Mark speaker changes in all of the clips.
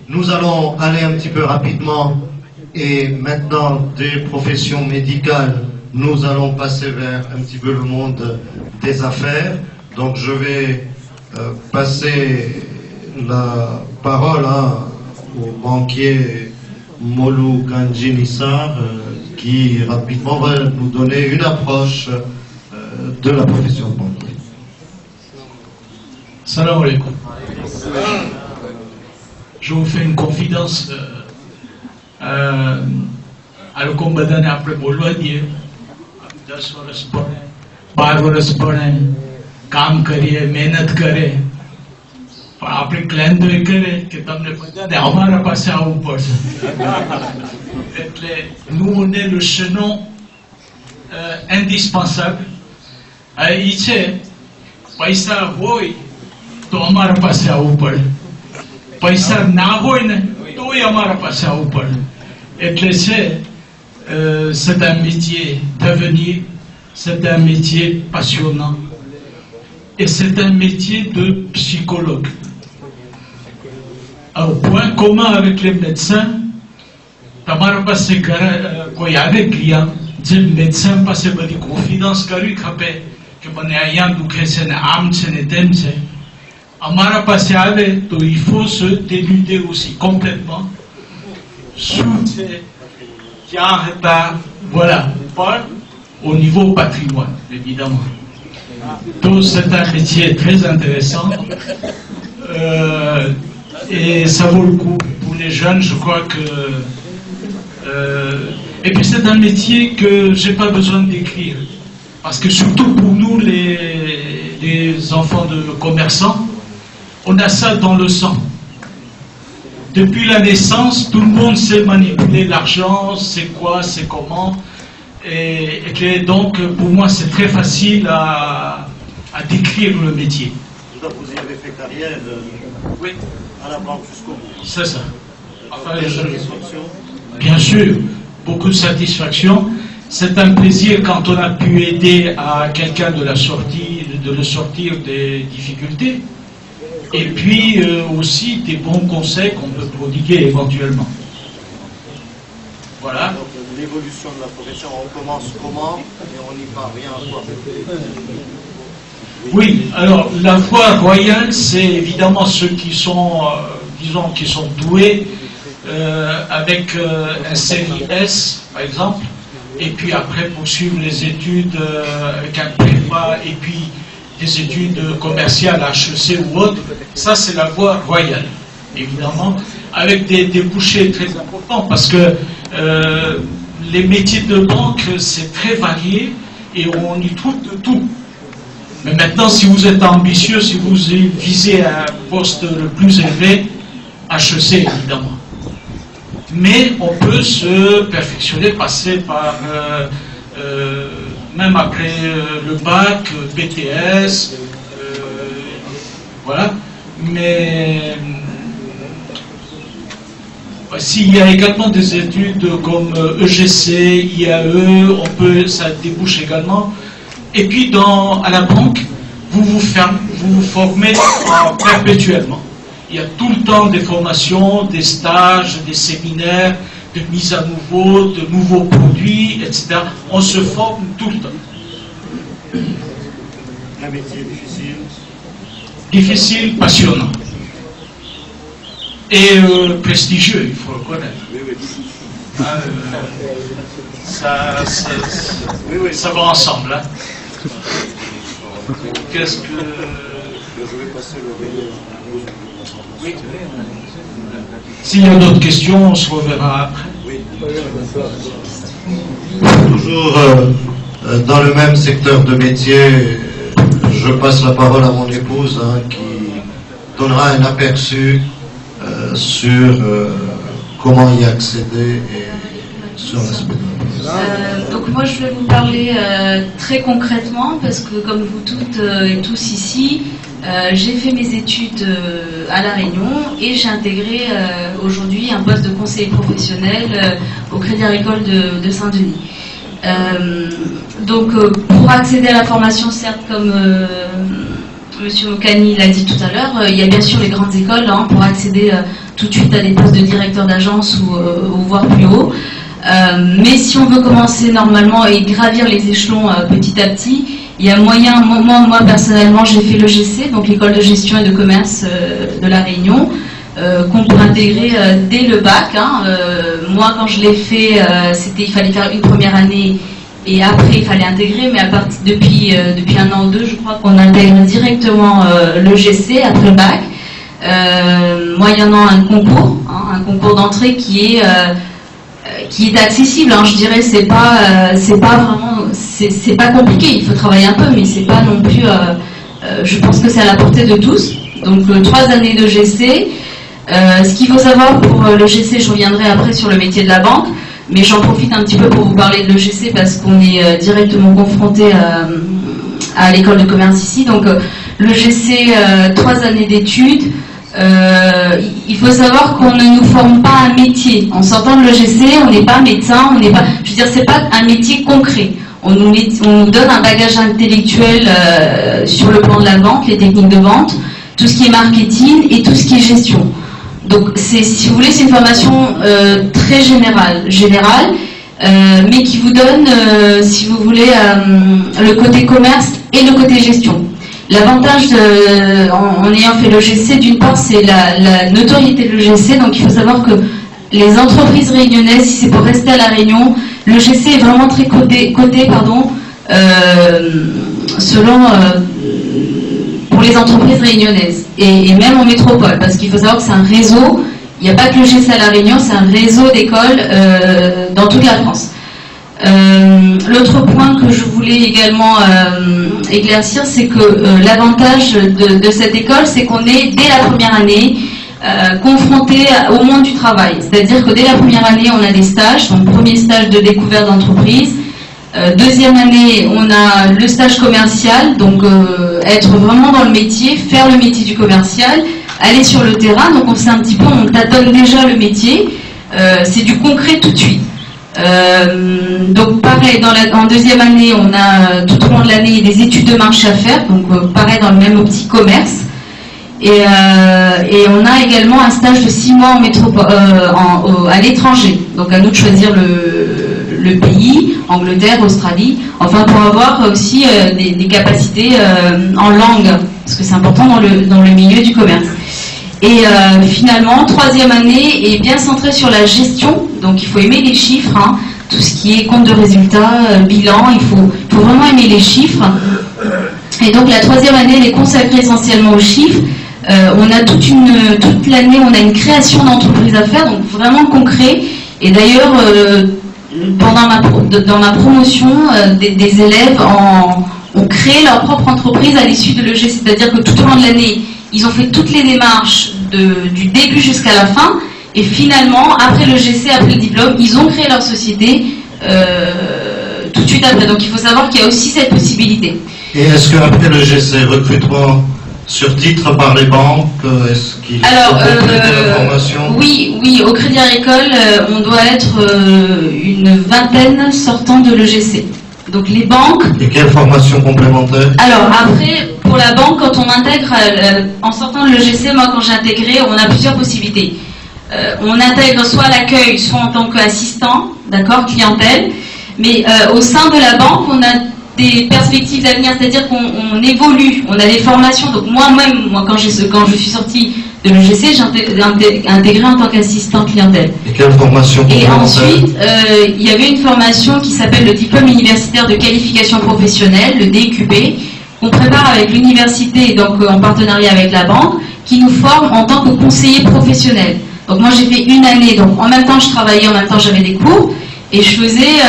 Speaker 1: Nous allons aller un petit peu rapidement et maintenant des professions médicales, nous allons passer vers un petit peu le monde des affaires. Donc je vais passer la parole au banquier Molou Kanji Nissar qui rapidement va nous donner une approche de la profession de banquier.
Speaker 2: Salam alaikum. Je vous fais une confidence. Al combat d'année après Bolwadier, काम करिए मेहनत करे પણ આપણે ક્લેમ તો એ કરે કે તમને બધાને અમારા પાસે આવવું પડશે એટલે nous on est le chaînon indispensable ઈ છે પૈસા હોય તો અમારા પાસે આવવું પડે પૈસા ના હોય ને તોય અમારા પાસે આવવું પડે એટલે છે c'est un métier d'avenir, c'est un métier passionnant et c'est un métier de psychologue. Un point commun avec les médecins, તમારા પાસે કોઈ આવે ક્રિયા જે médecin પાસે બધી confidence કરવી ખપે કે મને અહીંયા દુખે છે ને આમ છે ને તેમ છે અમારા પાસે આવે તો il faut se dénuder aussi complètement sous voilà, pas au niveau patrimoine, évidemment. Donc c'est un métier très intéressant et ça vaut le coup pour les jeunes, je crois que... et puis c'est un métier que j'ai pas besoin de décrire, parce que surtout pour nous les enfants de commerçants, on a ça dans le sang. Depuis la naissance, tout le monde sait manipuler l'argent, c'est quoi, c'est comment. Et que donc, pour moi, c'est très facile à décrire le métier.
Speaker 1: Donc, vous y avez fait carrière
Speaker 2: oui.
Speaker 1: À la banque jusqu'au bout.
Speaker 2: C'est ça. Enfin,
Speaker 1: satisfaction.
Speaker 2: Bien sûr, beaucoup de satisfaction. C'est un plaisir quand on a pu aider à quelqu'un de le sortir des difficultés. Et puis aussi des bons conseils qu'on peut prodiguer éventuellement. Voilà.
Speaker 1: Donc l'évolution de la profession, on commence comment et on y parvient à quoi?
Speaker 2: Oui, alors la voie royale, c'est évidemment ceux qui sont, disons, qui sont doués avec un série S, par exemple, et puis après poursuivre les études avec un prépa et puis des études commerciales, HEC ou autres, ça c'est la voie royale, évidemment, avec des débouchés très importants, parce que les métiers de banque, c'est très varié, et on y trouve de tout. Mais maintenant, si vous êtes ambitieux, si vous visez un poste le plus élevé, HEC, évidemment. Mais on peut se perfectionner, passer par... même après le bac, BTS, voilà. Mais s'il y a également des études comme EGC, IAE, ça débouche également. Et puis à la banque, vous vous formez perpétuellement. Il y a tout le temps des formations, des stages, des séminaires, de mise à nouveau, de nouveaux produits, etc. On se forme tout le temps.
Speaker 1: Un métier difficile.
Speaker 2: Difficile, passionnant. Et prestigieux, il faut le reconnaître.
Speaker 1: Oui, oui.
Speaker 2: Ça va ensemble. Hein. Qu'est-ce que...
Speaker 1: Je vais passer le relais.
Speaker 2: Oui. S'il y a d'autres questions, on se reverra après.
Speaker 1: Oui. Toujours dans le même secteur de métier, je passe la parole à mon épouse qui donnera un aperçu sur comment y accéder et sur l'aspect de la
Speaker 3: donc moi je vais vous parler très concrètement parce que comme vous toutes et tous ici, j'ai fait mes études à La Réunion et j'ai intégré aujourd'hui un poste de conseiller professionnel au Crédit Agricole de Saint-Denis. Donc pour accéder à la formation, certes, comme Monsieur Mokani l'a dit tout à l'heure, il y a bien sûr les grandes écoles pour accéder tout de suite à des postes de directeur d'agence ou voire plus haut. Mais si on veut commencer normalement et gravir les échelons petit à petit, il y a moyen, moi personnellement j'ai fait l'EGC, donc l'école de gestion et de commerce de La Réunion, qu'on peut intégrer dès le bac. Moi quand je l'ai fait, il fallait faire une première année et après il fallait intégrer, mais depuis 1 an ou 2, je crois qu'on intègre directement l'EGC après le bac, moyennant un concours d'entrée qui est accessible, je dirais. C'est pas compliqué, il faut travailler un peu, mais c'est pas non plus, je pense que c'est à la portée de tous. Donc 3 années de GC. Ce qu'il faut savoir pour le GC, je reviendrai après sur le métier de la banque, mais j'en profite un petit peu pour vous parler de l'EGC parce qu'on est directement confronté à l'école de commerce ici. Donc l'EGC, 3 années d'études. Il faut savoir qu'on ne nous forme pas un métier. En sortant de l'EGC, on n'est pas médecin, c'est pas un métier concret. On nous donne un bagage intellectuel sur le plan de la vente, les techniques de vente, tout ce qui est marketing et tout ce qui est gestion. Donc, si vous voulez, c'est une formation très générale, mais qui vous donne, si vous voulez, le côté commerce et le côté gestion. L'avantage en ayant fait l'EGC, d'une part, c'est la notoriété de l'EGC. Donc, il faut savoir que les entreprises réunionnaises, si c'est pour rester à La Réunion, l'EGC est vraiment très coté selon pour les entreprises réunionnaises et même en métropole, parce qu'il faut savoir que c'est un réseau. Il n'y a pas que l'EGC à La Réunion, c'est un réseau d'écoles dans toute la France. L'autre point que je voulais également éclaircir, c'est que l'avantage de cette école, c'est qu'on est dès la première année confronté au monde du travail. C'est-à-dire que dès la première année, on a des stages, donc premier stage de découverte d'entreprise. Deuxième année, on a le stage commercial, donc être vraiment dans le métier, faire le métier du commercial, aller sur le terrain. Donc on sait un petit peu, on tâtonne déjà le métier, c'est du concret tout de suite. Donc pareil, en deuxième année, on a tout au long de l'année des études de marché à faire, donc pareil dans le même optique commerce. Et on a également un stage de 6 mois à l'étranger. Donc à nous de choisir le pays, Angleterre, Australie, enfin pour avoir aussi des capacités en langue, parce que c'est important dans le milieu du commerce. Et finalement, 3e année est bien centrée sur la gestion, donc il faut aimer les chiffres, tout ce qui est compte de résultats, bilan, il faut vraiment aimer les chiffres. Et donc la 3e année, elle est consacrée essentiellement aux chiffres. On a toute l'année, on a une création d'entreprise à faire, donc vraiment concret. Et d'ailleurs, dans ma promotion, des élèves ont créé leur propre entreprise à l'issue de l'EGC, c'est-à-dire que tout au long de l'année, ils ont fait toutes les démarches du début jusqu'à la fin, et finalement, après l'EGC, après le diplôme, ils ont créé leur société tout de suite après. Donc il faut savoir qu'il y a aussi cette possibilité.
Speaker 1: Et est-ce qu'après l'EGC, recrutement sur titre par les banques, est-ce qu'il faut compléter la formation?
Speaker 3: Oui, au Crédit Agricole, on doit être une vingtaine sortant de l'EGC. Donc les banques...
Speaker 1: Et quelle formation complémentaire? Alors
Speaker 3: après, pour la banque, quand on intègre, en sortant de l'EGC, moi quand j'ai intégré, on a plusieurs possibilités. On intègre soit l'accueil, soit en tant qu'assistant, d'accord, clientèle. Mais au sein de la banque, on a des perspectives d'avenir, c'est-à-dire qu'on évolue, on a des formations. Donc moi quand je suis sortie de l'EGC, j'ai intégré en tant qu'assistant clientèle.
Speaker 1: Et quelle formation?
Speaker 3: Et ensuite, il y avait une formation qui s'appelle le diplôme universitaire de qualification professionnelle, le DQP, qu'on prépare avec l'université, donc en partenariat avec la banque, qui nous forme en tant que conseiller professionnel. Donc moi j'ai fait une année, donc en même temps je travaillais, en même temps j'avais des cours. Et je faisais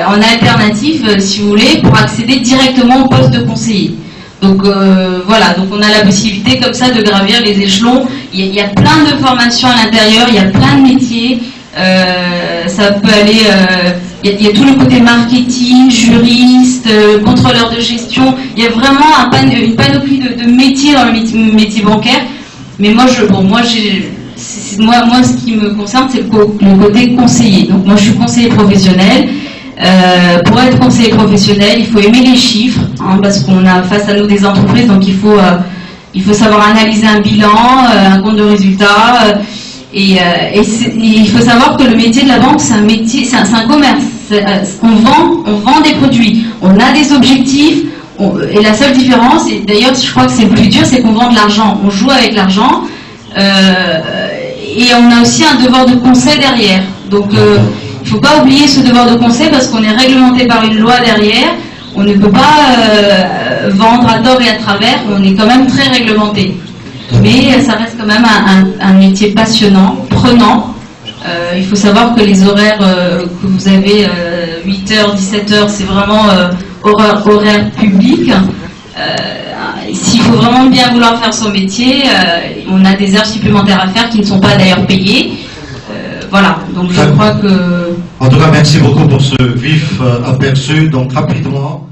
Speaker 3: en alternative, si vous voulez, pour accéder directement au poste de conseiller. Donc voilà, donc on a la possibilité comme ça de gravir les échelons. Il y a plein de formations à l'intérieur, il y a plein de métiers. Ça peut aller, il y a tout le côté marketing, juriste, contrôleur de gestion. Il y a vraiment une panoplie de métiers dans le métier bancaire. Mais moi, moi, ce qui me concerne, c'est le côté conseiller. Donc, moi, je suis conseiller professionnel. Pour être conseiller professionnel, il faut aimer les chiffres. hein, parce qu'on a face à nous des entreprises, donc il faut savoir analyser un bilan, un compte de résultat, et il faut savoir que le métier de la banque, c'est un métier, c'est un commerce. On vend des produits, on a des objectifs, et la seule différence, et d'ailleurs je crois que c'est le plus dur, c'est qu'on vend de l'argent, on joue avec l'argent, et on a aussi un devoir de conseil derrière. Donc il ne faut pas oublier ce devoir de conseil parce qu'on est réglementé par une loi derrière, on ne peut pas vendre à tort et à travers, on est quand même très réglementé. Mais ça reste quand même un métier passionnant, prenant. Il faut savoir que les horaires que vous avez, 8h, 17h, c'est vraiment horaire public. S'il faut vraiment bien vouloir faire son métier, on a des heures supplémentaires à faire qui ne sont pas d'ailleurs payées. Voilà, donc je crois que...
Speaker 1: En tout cas, merci beaucoup pour ce vif aperçu. Donc rapidement,